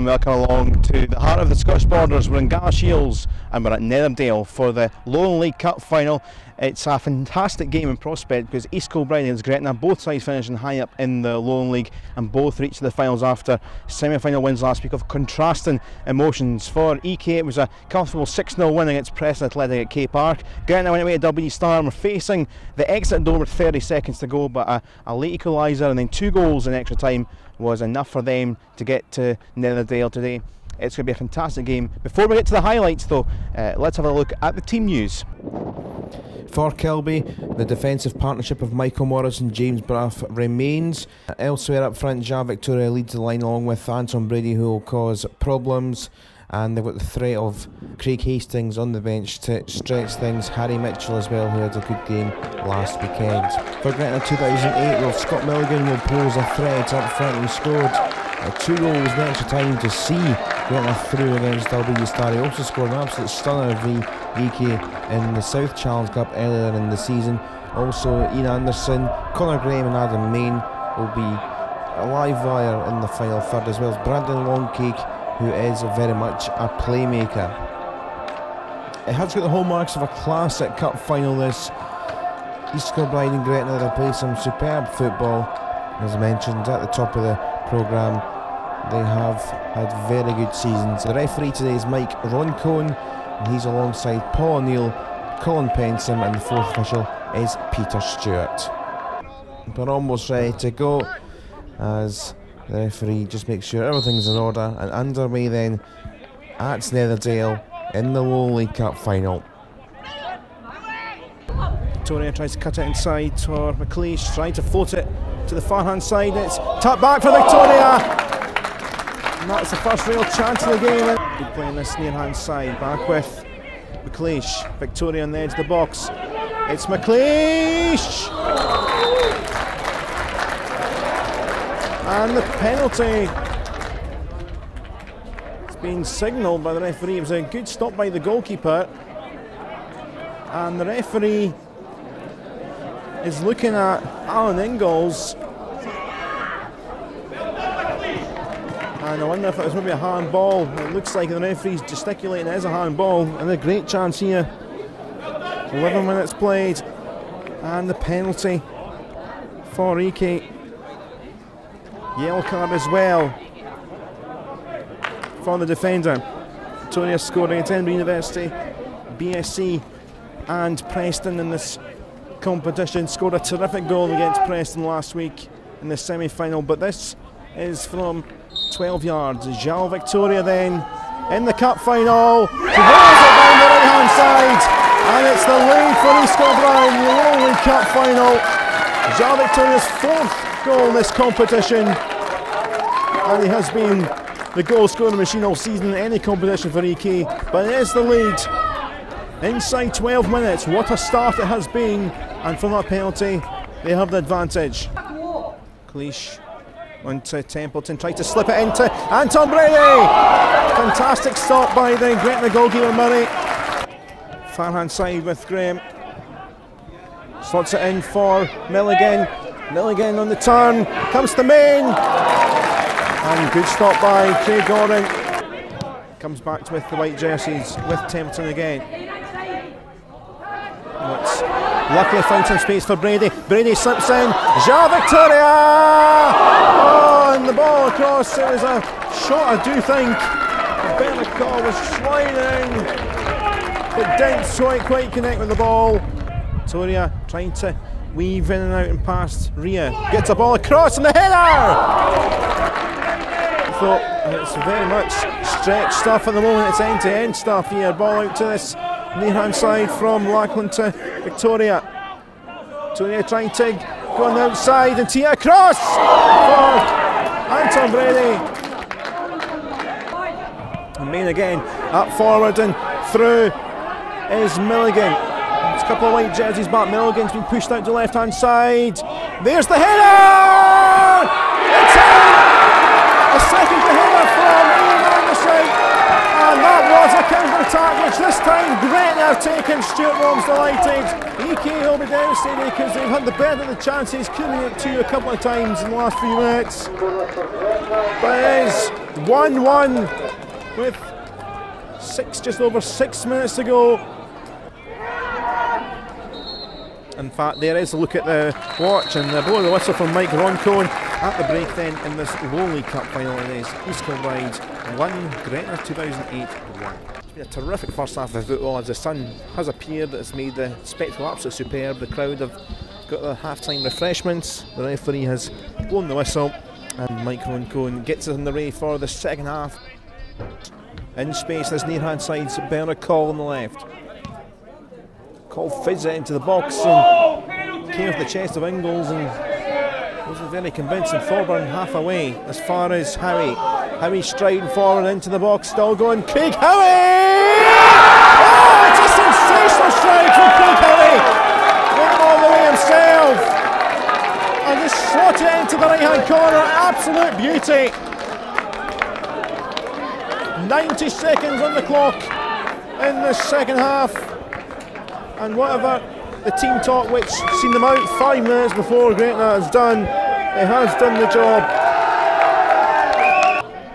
and welcome along to the heart of the Scottish Borders. We're in Galashiels and we're at Netherdale for the Lowland League Cup Final. It's a fantastic game in prospect because East Kilbride against Gretna, both sides finishing high up in the Lowland League and both reached the finals after semi-final wins last week of contrasting emotions. For EK it was a comfortable 6-0 win against Preston Athletic at K Park. Gretna went away to W Star and were facing the exit door with 30 seconds to go, but a late equaliser and then 2 goals in extra time was enough for them to get to Netherdale today. It's going to be a fantastic game. Before we get to the highlights though, let's have a look at the team news. For Kilby, the defensive partnership of Michael Morris and James Braff remains. Elsewhere up front, Ja Victoria leads the line along with Anton Brady, who will cause problems. And they've got the threat of Craig Hastings on the bench to stretch things. Harry Mitchell as well, who had a good game last weekend. For Gretna 2008, well, Scott Milligan will pose a threat up front and scored 2 goals in extra time to see Gretna through against W Star. He also scored an absolute stunner v EK in the South Challenge Cup earlier in the season. Also Ian Anderson, Conor Graham and Adam Main will be a live wire in the final third, as well as Brandon Longcake, who is very much a playmaker. It has got the hallmarks of a classic cup final this. East Kilbride and Gretna, they play some superb football. As mentioned at the top of the programme, they have had very good seasons. The referee today is Mike Roncone, and he's alongside Paul O'Neill, Colin Pensome, and the fourth official is Peter Stewart. We're almost ready to go as the referee just makes sure everything's in order, and underway then at Netherdale in the Lowland League Cup Final. Victoria tries to cut it inside for McLeish, trying to float it to the far hand side. It's tapped back for Victoria, and that's the first real chance of the game. Good play on this near hand side, back with McLeish. Victoria on the edge of the box. It's McLeish! And the penalty. It's been signalled by the referee. It was a good stop by the goalkeeper. And the referee is looking at Alan Ingalls. And I wonder if it was maybe a handball. It looks like the referee's gesticulating it is a handball. And a great chance here. 11 minutes played. And the penalty for EK. Yellow card as well for the defender. Victoria scored against Edinburgh University, BSc and Preston in this competition. Scored a terrific goal against Preston last week in the semi-final, but this is from 12 yards. Ja Victoria then in the cup final. She rolls it down the right hand side, and it's the lead for East Kilbride in the Lowland League Cup Final. Ja Victoria's 4th goal in this competition, and he has been the goal scoring machine all season in any competition for EK, but it is the lead inside 12 minutes. What a start it has been, and from that penalty they have the advantage. Cleash onto Templeton, tried to slip it into Anton Brady. Fantastic stop by the Gretna goalkeeper Murray. Far hand side with Graham, slots it in for Milligan. Milligan on the turn, comes to Main, and good stop by Craig Gordon. Comes back with the white jerseys with Templeton again. Luckily found some space for Brady. Brady slips in, Ja Victoria! Oh, and the ball across. It was a shot, I do think. Bernacaw was sliding, but didn't quite connect with the ball. Victoria trying to weave in and out and past Ria. Gets a ball across and the header! So it's very much stretch stuff at the moment. It's end-to-end stuff here. Ball out to this near hand side from Lackland to Victoria. Victoria trying to go on the outside and tee across for Anton Brady. And Main again up forward and through is Milligan. There's a couple of white jerseys back. Milligan's been pushed out to left hand side. There's the header! It's in! A second header from Ian Anderson, and that was a counter attack which this time Gretna have taken and Stuart Worm's delighted. EK will be devastated because they've had the better of the chances, killing it to you a couple of times in the last few minutes. But it is 1-1 with just over 6 minutes to go. In fact, there is a look at the watch and the blow of the whistle from Mike Roncone at the break then in this Lowland League Cup Final. It is East Kilbride 1, Gretna 2008 1. It's been a terrific first half of football as the sun has appeared. It's made the spectacle absolutely superb. The crowd have got their half-time refreshments. The referee has blown the whistle and Mike Roncone gets us in the way for the second half. In space, this near-hand side's Bernard Call on the left. Call fizzed it into the box and came off the chest of Ingalls and wasn't very convincing. Thorburn half away as far as Howie. Howie striding forward into the box, still going. Craig Howie! Oh, it's a sensational strike from Craig Howie! Went all the way himself and just slotted it into the right-hand corner. Absolute beauty. 90 seconds on the clock in the second half. And whatever the team talk which seen them out 5 minutes before Gretna has done, it has done the job.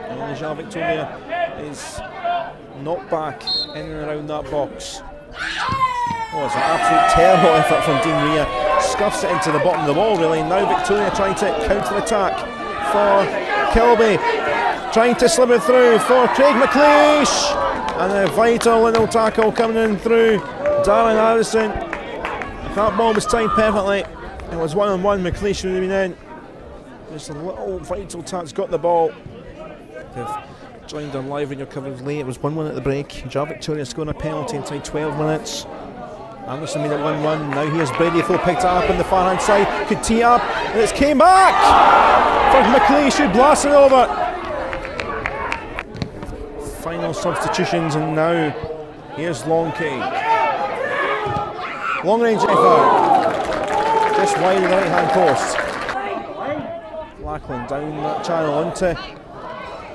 And Jean Victoria is knocked back in and around that box. Oh, it's an absolute terrible effort from Dean Rea. Scuffs it into the bottom of the ball really. Now Victoria trying to counter-attack for Kilby. Trying to slip it through for Craig McLeish. And a vital little tackle coming in through Darren Harrison. If that ball was timed perfectly, it was 1-on-1, McLeish would have been in. Just a little vital touch, got the ball. They've joined on live in your coverage late. It was 1-1 at the break. Jar Victoria scoring a penalty inside 12 minutes. Anderson made it 1-1. Now here's Brady, Phil picked it up on the far hand side. Could tee up, and it's came back for McLeish, who blasted over. Final substitutions, and now here's Long Cake. Long range effort, just wide of the right hand post. Lackland down that channel into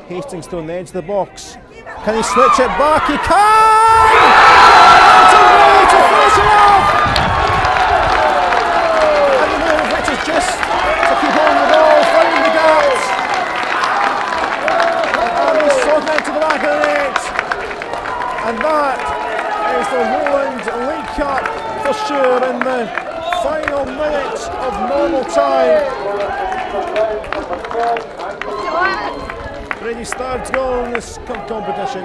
Hastings on the edge of the box. Can he switch it back? He can! It's a way to finish it off! And the move which is just to keep on the ball, finding the gaps. And he's sorted it to the back of the net. And that is the Lowland League Cup for sure in the final minutes of normal time. Brady's third goal in this competition.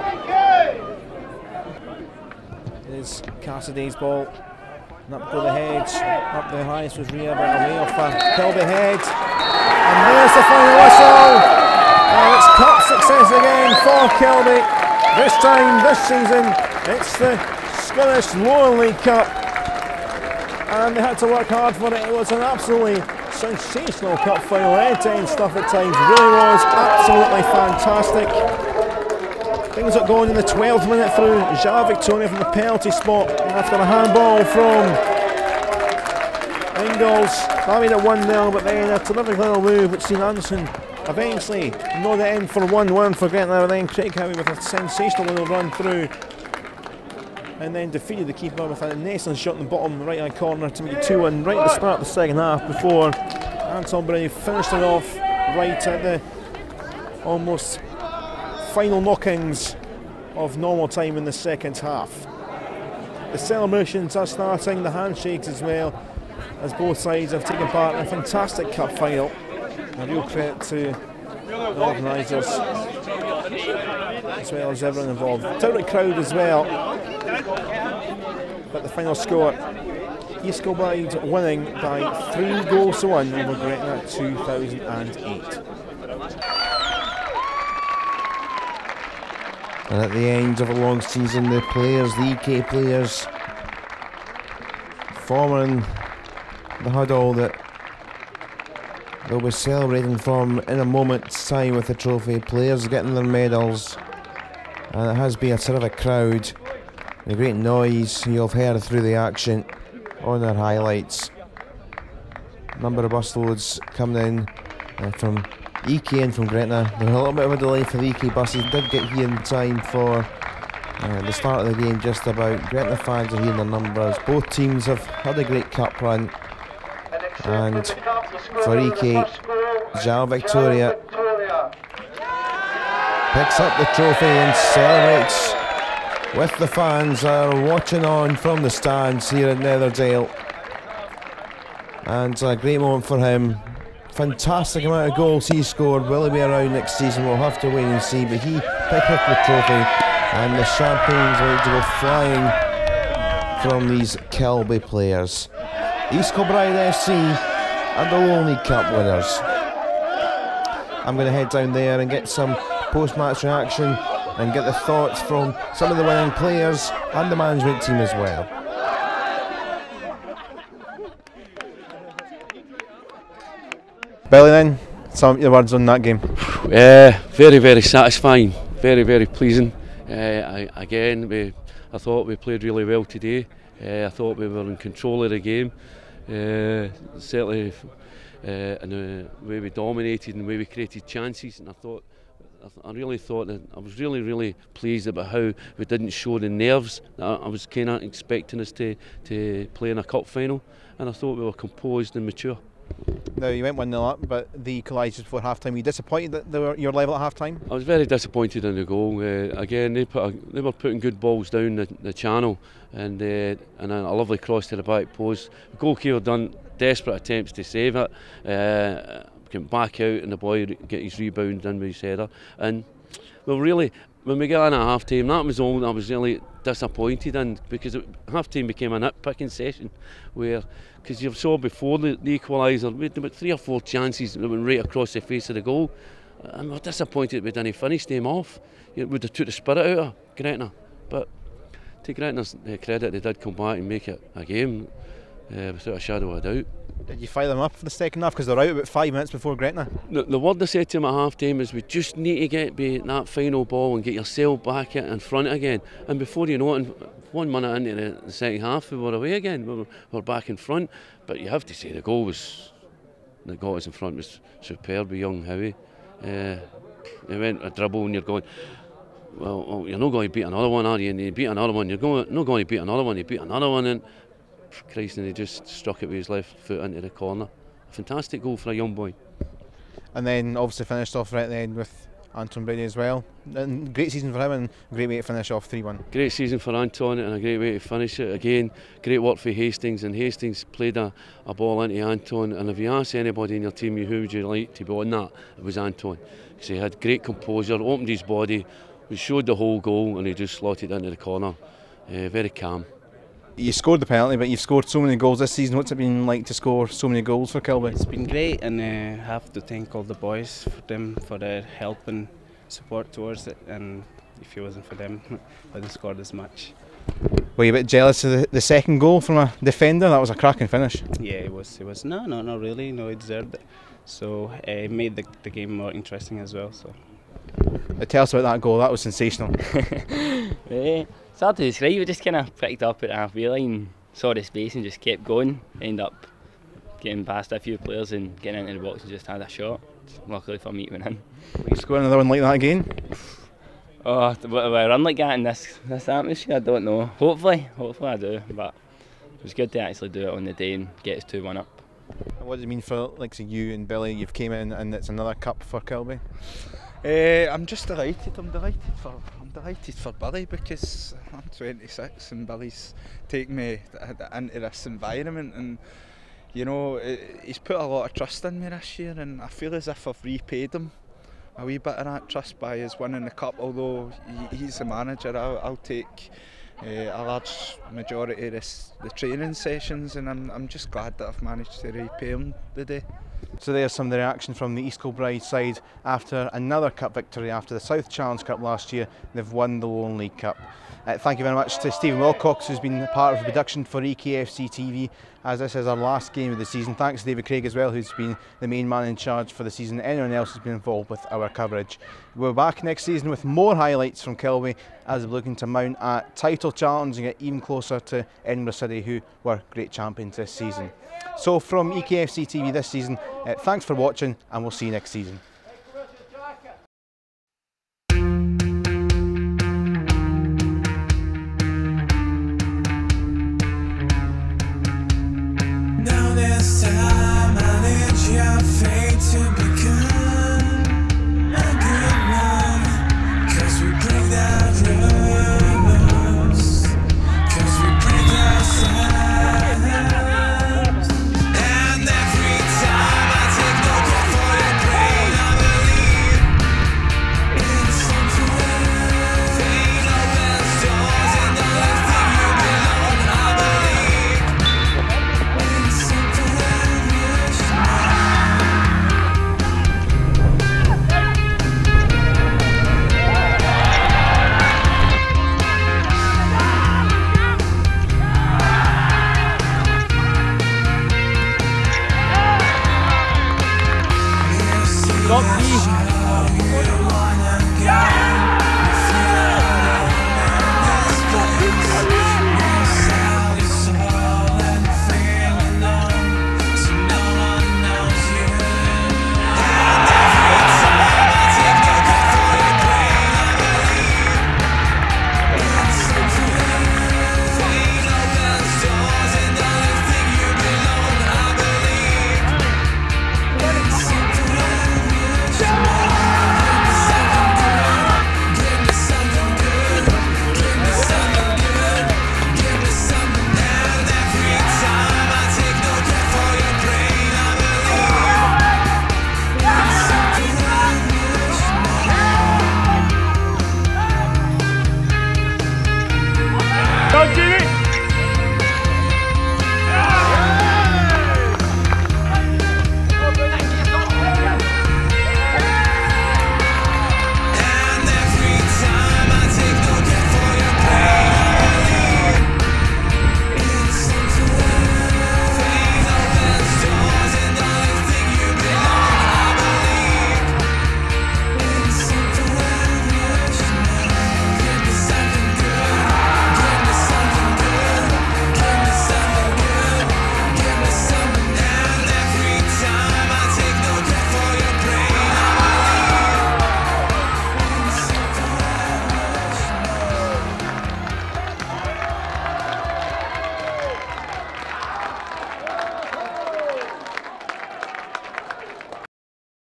Is Cassidy's ball. And up go the heads. Up the highest was Rea, but away off a Kilby head. And there's the final whistle. And it's cup success again for Kilby. This time, this season, it's the Scottish Lowland League Cup. And they had to work hard for it. It was an absolutely sensational cup final. End-to-end stuff at times. Really was absolutely fantastic. Things got going in the 12th minute through. Jean Victoria from the penalty spot after a handball from Ingalls. That made it 1-0, but then a terrific little move which seen Anderson eventually know the end for 1-1 for Gretna, and then Craig Howie with a sensational little run through. And then defeated the keeper with an excellent shot in the bottom right hand corner to make it 2-1 right at the start of the second half before Anton Brady finished it off right at the almost final knockings of normal time in the second half. The celebrations are starting, the handshakes as well, as both sides have taken part in a fantastic cup final. A real credit to the organisers as well as everyone involved. Terrific crowd as well. But the final score, East Kilbride winning by 3-1 over Gretna 2008. And at the end of a long season, the players, the EK players, forming the huddle that they'll be celebrating from in a moment's time with the trophy. Players getting their medals, and it has been a terrific crowd. The great noise you'll have heard through the action on their highlights. Number of busloads coming in from EK and from Gretna. There was a little bit of a delay for the EK buses. Did get here in time for The start of the game just about. Gretna fans are here in their numbers. Both teams have had a great cup run, and for EK, Jar Victoria picks up the trophy and celebrates with the fans watching on from the stands here at Netherdale. And a great moment for him. Fantastic amount of goals he scored. Will he be around next season? We'll have to wait and see, but he picked up the trophy, and the champagne's ready to go flying from these Kilby players. East Kilbride FC are the Lowland League Cup winners. I'm going to head down there and get some post-match reaction and get the thoughts from some of the winning players and the management team as well. Billy, then, some of your words on that game. Very, very satisfying, very, very pleasing. I thought we played really well today. I thought we were in control of the game. Certainly in the way we dominated and the way we created chances, and I really thought that I was really pleased about how we didn't show the nerves that I was kind of expecting us to play in a cup final, and I thought we were composed and mature. Now, you went 1-0 up, but they equalised before half-time. Were you disappointed that they were your level at half-time? I was very disappointed in the goal. Again, they were putting good balls down the channel, and a lovely cross to the back post. The goalkeeper done desperate attempts to save it, came back out, and the boy get his rebound done with his header. And well, really, when we got in at half-time, that was all I was really disappointed in, because half-time became a nitpicking session where, because you saw before the equaliser, we had about 3 or 4 chances that went right across the face of the goal, and we're disappointed we didn't finish them off. It would have took the spirit out of Gretna, but to Gretna's credit, they did come back and make it a game without a shadow of a doubt. Did you fire them up for the second half, because they're out about 5 minutes before Gretna? The word I said to him at half time is, we just need to get that final ball and get yourself back in front again. And before you know it, 1 minute into the second half, we were away again. We're back in front. But you have to say the goal that got us in front was superb with young Howie. He went a dribble and you're going, well, you're not going to beat another one, are you? And you beat another one, you're not going to beat another one, you beat another one, and Christ, and he just struck it with his left foot into the corner. A fantastic goal for a young boy. And then obviously finished off right at the end with Anton Brady as well. And great season for him, and a great way to finish off 3-1. Great season for Anton, and a great way to finish it. Again, great work for Hastings, and Hastings played a ball into Anton, and if you ask anybody in your team who would you like to be on that, it was Anton, because he had great composure, opened his body, we showed the whole goal, and he just slotted into the corner. Very calm. You scored the penalty, but you've scored so many goals this season. What's it been like to score so many goals for Kilby? It's been great, and I have to thank all the boys for their help and support towards it, and if it wasn't for them, I wouldn't have scored as much. Were you a bit jealous of the second goal from a defender? That was a cracking finish. Yeah, it was. No, not really. No, it deserved it. So it made the game more interesting as well. So. Tell us about that goal. That was sensational. It's hard to describe. We just kind of picked up at the halfway line, saw the space and just kept going. Ended up getting past a few players and getting into the box and just had a shot. Luckily for me, it went in. Will you score another one like that again? Oh, will I run like that in this atmosphere? I don't know. Hopefully I do. But it was good to actually do it on the day and get us 2-1 up. And what does it mean for you and Billy? You've came in and it's another cup for Kilby. I'm just delighted. I'm delighted for Billy, because I'm 26 and Billy's taken me into this environment, and you know, he's put a lot of trust in me this year, and I feel as if I've repaid him a wee bit of that trust by his winning the cup. Although he's the manager, I'll take a large majority of the training sessions, and I'm just glad that I've managed to repay him today. So there's some of the reaction from the East Kilbride side after another cup victory after the South Challenge Cup last year. They've won the Lowland League Cup. Thank you very much to Stephen Wilcox, who's been part of the production for EKFC TV, as this is our last game of the season. Thanks to David Craig as well, who's been the main man in charge for the season. Anyone else who's been involved with our coverage. We're back next season with more highlights from Kilby as we're looking to mount a title challenge and get even closer to Edinburgh City, who were great champions this season. So from EKFC TV this season, thanks for watching, and we'll see you next season.